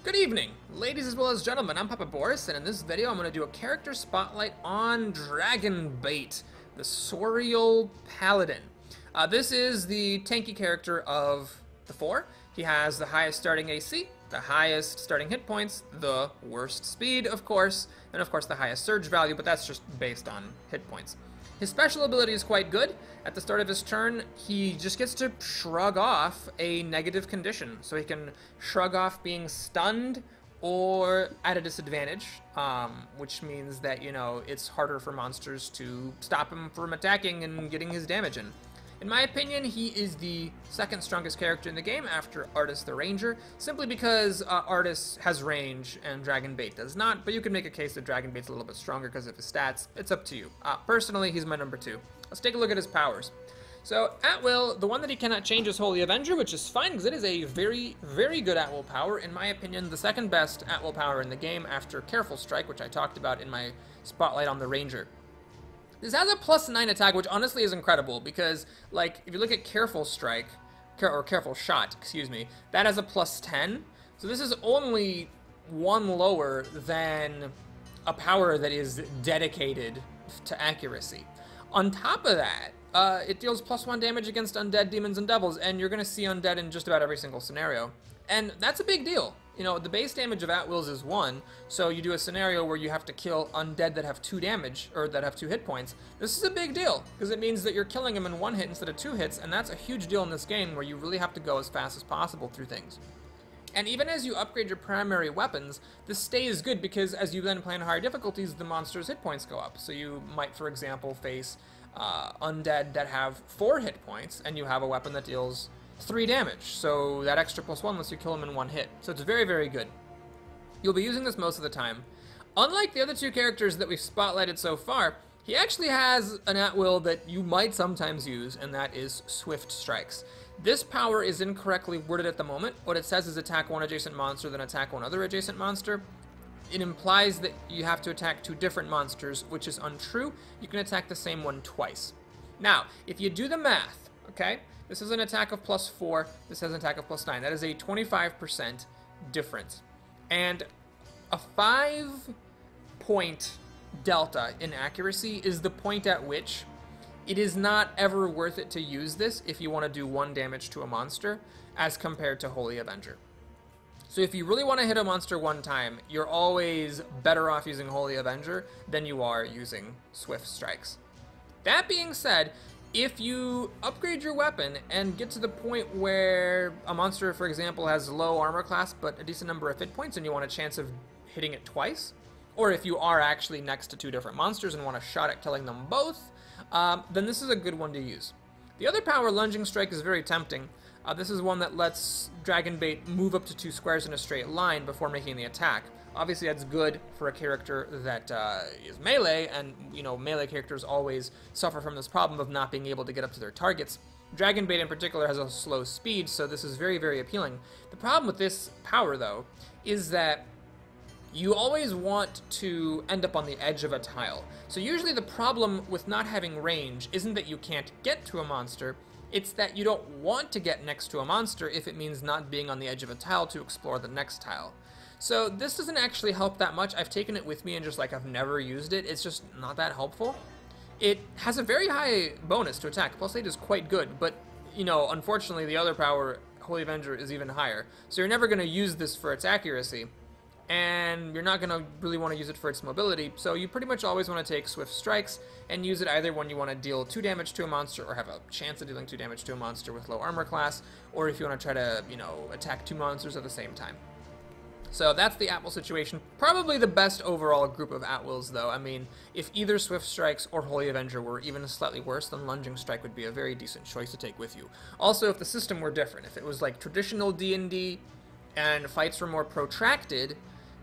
Good evening, ladies as well as gentlemen. I'm Papa Boris, and in this video I'm going to do a character spotlight on Dragonbait, the Sorial Paladin. This is the tanky character of the four. He has the highest starting AC, the highest starting hit points, the worst speed, of course, and of course the highest surge value, but that's just based on hit points. His special ability is quite good. At the start of his turn, he just gets to shrug off a negative condition. So he can shrug off being stunned or at a disadvantage, which means that, you know, it's harder for monsters to stop him from attacking and getting his damage in. In my opinion, he is the second strongest character in the game after Artis the Ranger, simply because Artis has range and Dragonbait does not, but you can make a case that Dragonbait's a little bit stronger because of his stats. It's up to you. Personally, he's my number 2. Let's take a look at his powers. So, at will, the one that he cannot change is Holy Avenger, which is fine because it is a very, very good at will power. In my opinion, the second best at will power in the game after Careful Strike, which I talked about in my spotlight on the Ranger. This has a +9 attack, which honestly is incredible because, like, if you look at Careful Strike, or Careful Shot, excuse me, that has a +10. So this is only one lower than a power that is dedicated to accuracy. On top of that, it deals +1 damage against undead, demons, and devils, and you're going to see undead in just about every single scenario. And that's a big deal. You know, the base damage of at-wills is 1, so you do a scenario where you have to kill undead that have 2 damage, or that have 2 hit points. This is a big deal, because it means that you're killing them in 1 hit instead of 2 hits, and that's a huge deal in this game where you really have to go as fast as possible through things. And even as you upgrade your primary weapons, this stays good because as you then play on higher difficulties, the monster's hit points go up. So you might, for example, face undead that have 4 hit points, and you have a weapon that deals 3 damage, so that extra +1 lets you kill him in 1 hit. So it's very, very good. You'll be using this most of the time. Unlike the other 2 characters that we've spotlighted so far, he actually has an at-will that you might sometimes use, and that is Swift Strikes. This power is incorrectly worded at the moment. What it says is attack 1 adjacent monster, then attack 1 other adjacent monster. It implies that you have to attack 2 different monsters, which is untrue. You can attack the same one twice. Now, if you do the math, okay? This is an attack of +4, this has an attack of +9. That is a 25% difference. And a 5-point delta in accuracy is the point at which it is not ever worth it to use this if you want to do 1 damage to a monster, as compared to Holy Avenger. So if you really want to hit a monster 1 time, you're always better off using Holy Avenger than you are using Swift Strikes. That being said, if you upgrade your weapon and get to the point where a monster, for example, has low armor class but a decent number of hit points and you want a chance of hitting it twice, or if you are actually next to 2 different monsters and want a shot at killing them both, then this is a good one to use. The other power, Lunging Strike, is very tempting. This is one that lets Dragonbait move up to 2 squares in a straight line before making the attack. Obviously, that's good for a character that is melee, and, you know, melee characters always suffer from this problem of not being able to get up to their targets. Dragonbait in particular has a slow speed, so this is very, very appealing. The problem with this power, though, is that you always want to end up on the edge of a tile. So usually the problem with not having range isn't that you can't get to a monster, it's that you don't want to get next to a monster if it means not being on the edge of a tile to explore the next tile. So this doesn't actually help that much. I've taken it with me and just like I've never used it. It's just not that helpful. It has a very high bonus to attack. +8 is quite good, but you know, unfortunately the other power, Holy Avenger, is even higher. So you're never going to use this for its accuracy, and you're not going to really want to use it for its mobility. So you pretty much always want to take Swift Strikes and use it either when you want to deal 2 damage to a monster or have a chance of dealing 2 damage to a monster with low armor class, or if you want to try to, you know, attack 2 monsters at the same time. So that's the at-will situation. Probably the best overall group of at-wills, though. I mean, if either Swift Strikes or Holy Avenger were even slightly worse, then Lunging Strike would be a very decent choice to take with you. Also, if the system were different, if it was like traditional D&D and fights were more protracted,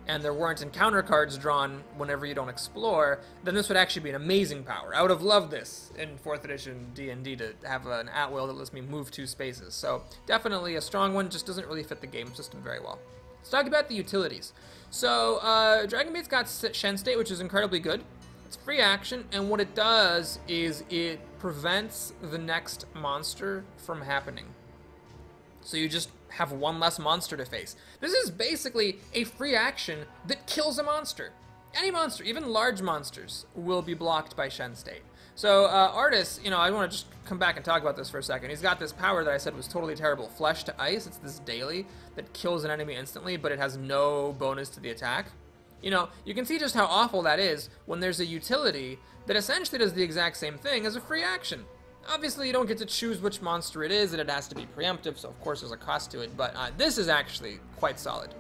and there weren't encounter cards drawn whenever you don't explore, then this would actually be an amazing power. I would have loved this in 4th edition D&D to have an at-will that lets me move 2 spaces. So definitely a strong one, just doesn't really fit the game system very well. Let's talk about the utilities. So, Dragonbait's got Shen State, which is incredibly good. It's free action, and what it does is it prevents the next monster from happening. So you just have one less monster to face. This is basically a free action that kills a monster. Any monster, even large monsters, will be blocked by Shen State. So Artis, you know, I want to just come back and talk about this for a second. He's got this power that I said was totally terrible, Flesh to Ice. It's this daily that kills an enemy instantly, but it has no bonus to the attack. You know, you can see just how awful that is when there's a utility that essentially does the exact same thing as a free action. Obviously, you don't get to choose which monster it is, and it has to be preemptive, so of course there's a cost to it, but this is actually quite solid.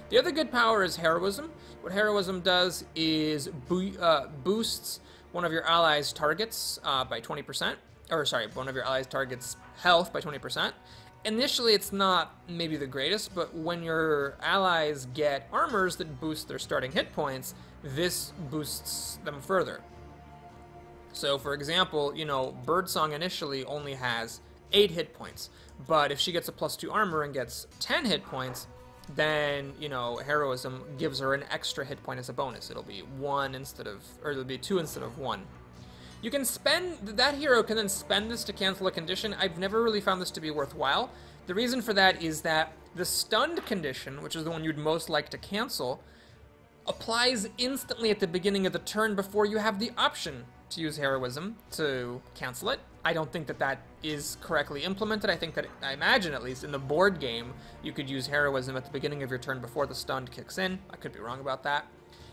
The other good power is Heroism. What Heroism does is boosts one of your allies' targets by 20%, or sorry, one of your allies' targets' health by 20%. Initially, it's not maybe the greatest, but when your allies get armors that boost their starting hit points, this boosts them further. So, for example, you know, Birdsong initially only has 8 hit points, but if she gets a +2 armor and gets 10 hit points, then, you know, Heroism gives her an extra hit point as a bonus. It'll be 1 instead of, or it'll be 2 instead of 1. You can spend, that hero can then spend this to cancel a condition. I've never really found this to be worthwhile. The reason for that is that the stunned condition, which is the one you'd most like to cancel, applies instantly at the beginning of the turn before you have the option to use Heroism to cancel it. I don't think that that is correctly implemented. I think that, I imagine at least, in the board game, you could use Heroism at the beginning of your turn before the stunned kicks in. I could be wrong about that.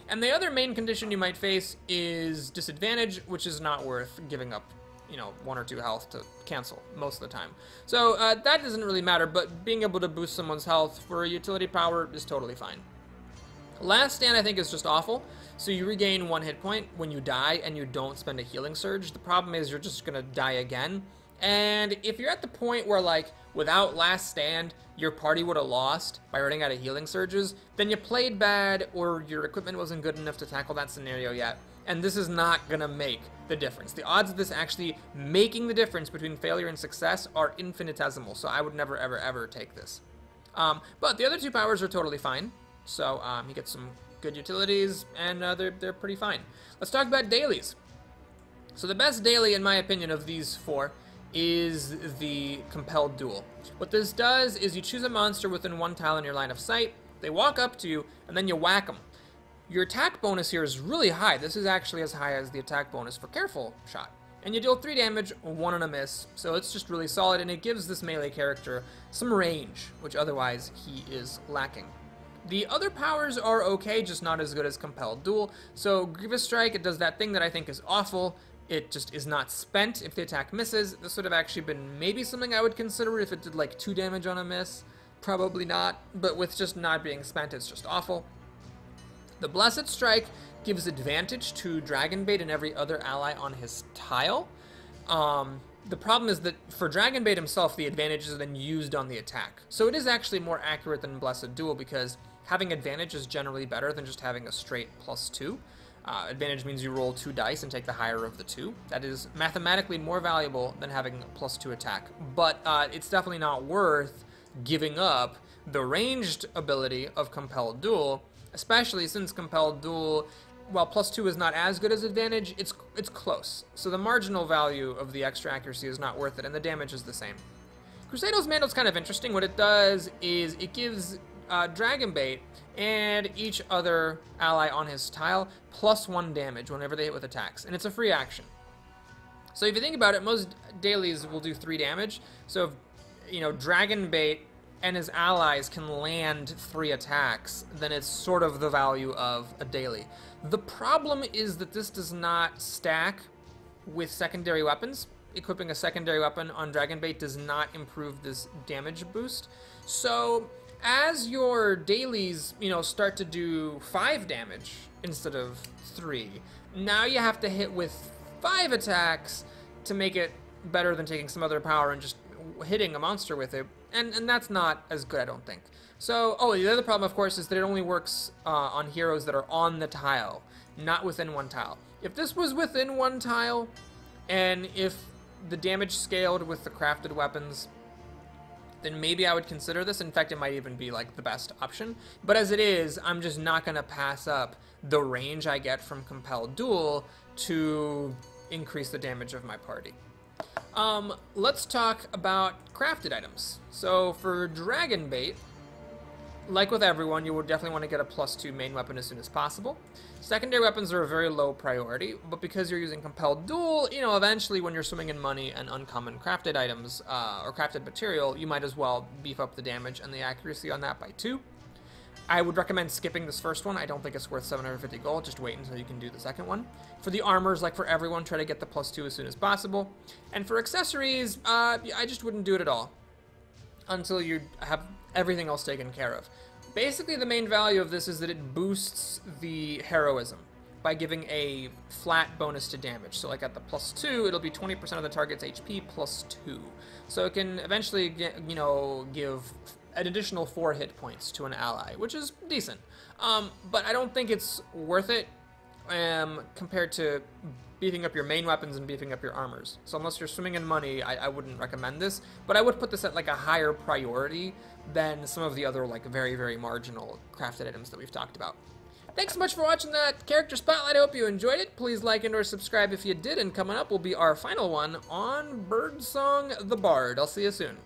And the other main condition you might face is Disadvantage, which is not worth giving up, you know, 1 or 2 health to cancel most of the time. So that doesn't really matter, but being able to boost someone's health for a utility power is totally fine. Last Stand, I think, is just awful. So you regain 1 hit point when you die and you don't spend a healing surge. The problem is you're just gonna die again. And if you're at the point where, like, without Last Stand, your party would have lost by running out of healing surges, then you played bad or your equipment wasn't good enough to tackle that scenario yet. And this is not gonna make the difference. The odds of this actually making the difference between failure and success are infinitesimal. So I would never, ever, ever take this. But the other 2 powers are totally fine. So you get some good utilities, and they're pretty fine. Let's talk about dailies. So the best daily, in my opinion, of these 4 is the Compelled Duel. What this does is you choose a monster within 1 tile in your line of sight, they walk up to you, and then you whack them. Your attack bonus here is really high. This is actually as high as the attack bonus for Careful Shot. And you deal 3 damage, 1 on a miss, so it's just really solid, and it gives this melee character some range, which otherwise he is lacking. The other powers are okay, just not as good as Compelled Duel. So Grievous Strike, it does that thing that I think is awful. It just is not spent if the attack misses. This would have actually been maybe something I would consider if it did like 2 damage on a miss. Probably not, but with just not being spent, it's just awful. The Blessed Strike gives advantage to Dragonbait and every other ally on his tile. The problem is that for Dragonbait himself, the advantage is then used on the attack. So it is actually more accurate than Blessed Duel because having advantage is generally better than just having a straight +2. Advantage means you roll 2 dice and take the higher of the 2. That is mathematically more valuable than having a +2 attack. But it's definitely not worth giving up the ranged ability of Compelled Duel, especially since Compelled Duel, while +2 is not as good as advantage, it's close. So the marginal value of the extra accuracy is not worth it, and the damage is the same. Crusado's Mantle is kind of interesting. What it does is it gives Dragonbait and each other ally on his tile +1 damage whenever they hit with attacks, and it's a free action. So if you think about it, most dailies will do 3 damage. So if, you know, Dragonbait and his allies can land 3 attacks, then it's sort of the value of a daily. The problem is that this does not stack with secondary weapons. Equipping a secondary weapon on Dragonbait does not improve this damage boost. So as your dailies, you know, start to do 5 damage instead of 3, now you have to hit with 5 attacks to make it better than taking some other power and just hitting a monster with it, and that's not as good, I don't think. So, the other problem, of course, is that it only works on heroes that are on the tile, not within 1 tile. If this was within 1 tile, and if the damage scaled with the crafted weapons, then maybe I would consider this. In fact, it might even be like the best option. But as it is, I'm just not going to pass up the range I get from Compelled Duel to increase the damage of my party. Let's talk about crafted items. So for Dragonbait, like with everyone, you would definitely want to get a +2 main weapon as soon as possible. Secondary weapons are a very low priority, but because you're using Compelled Duel, you know, eventually when you're swimming in money and uncommon crafted items, or crafted material, you might as well beef up the damage and the accuracy on that by 2. I would recommend skipping this first one. I don't think it's worth 750 gold. Just wait until you can do the second one. For the armors, like for everyone, try to get the +2 as soon as possible. And for accessories, I just wouldn't do it at all until you have everything else taken care of. Basically, the main value of this is that it boosts the Heroism by giving a flat bonus to damage. So like at the +2, it'll be 20% of the target's HP +2. So it can eventually get, you know, give an additional 4 hit points to an ally, which is decent. But I don't think it's worth it compared to beefing up your main weapons and beefing up your armors. So unless you're swimming in money, I wouldn't recommend this. But I would put this at like a higher priority than some of the other like very, very marginal crafted items that we've talked about. Thanks so much for watching that character spotlight. I hope you enjoyed it. Please like and or subscribe if you did. And coming up will be our final one on Birdsong the Bard. I'll see you soon.